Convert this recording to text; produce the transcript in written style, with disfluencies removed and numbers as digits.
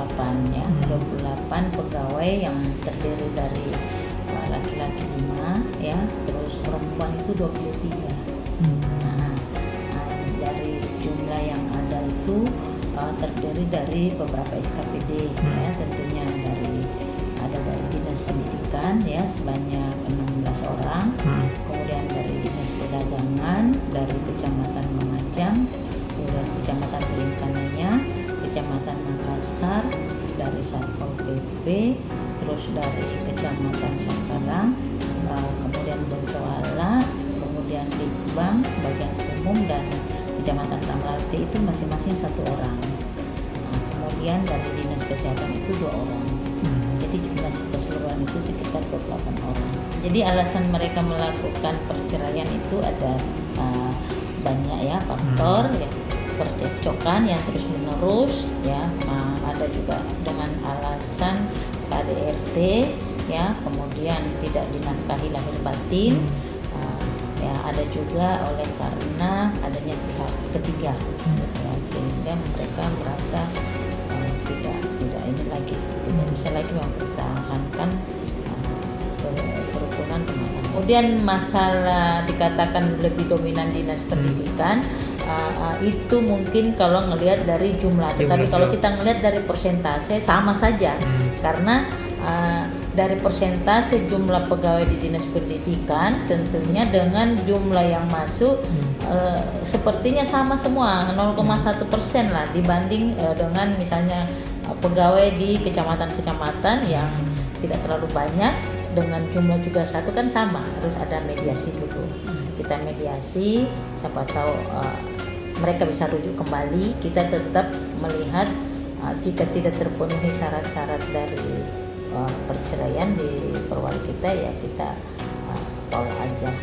28 ya, 28 pegawai yang terdiri dari laki-laki 5 ya, terus perempuan itu 23. Nah, dari jumlah yang ada itu terdiri dari beberapa SKPD ya, tentunya ada dari Dinas Pendidikan ya sebanyak 16 orang, kemudian dari Dinas Perdagangan, dari Kecamatan Lumajang, kemudian Kecamatan Belikananya, Kecamatan Makassar, dari Satpol PP, terus dari Kecamatan Sakarang, kemudian Dontoala, kemudian Litbang, bagian umum, dan Kecamatan Tamrati itu masing-masing 1 orang. Nah, kemudian dari Dinas Kesehatan itu 2 orang. Jadi jumlah keseluruhan itu sekitar 28 orang. Jadi alasan mereka melakukan perceraian itu ada banyak ya faktor ya, percekcokan yang terus menerus ya, ada juga dengan alasan KDRT ya, kemudian tidak dinafkahi lahir batin, ya ada juga oleh karena adanya pihak ketiga ya, sehingga mereka merasa tidak ini lagi, tidak bisa lagi mempertahankan kerukunan rumah tangga. Kemudian masalah dikatakan lebih dominan Dinas Pendidikan, itu mungkin kalau ngelihat dari jumlah, tetapi kalau kita ngelihat dari persentase sama saja, karena dari persentase jumlah pegawai di Dinas Pendidikan tentunya dengan jumlah yang masuk sepertinya sama semua, 0,1% lah dibanding dengan misalnya pegawai di kecamatan-kecamatan yang tidak terlalu banyak dengan jumlah juga satu, kan sama, harus ada mediasi dulu. Kita mediasi, siapa tahu mereka bisa rujuk kembali. Kita tetap melihat jika tidak terpenuhi syarat-syarat dari perceraian di perwali kita, ya kita tolak aja.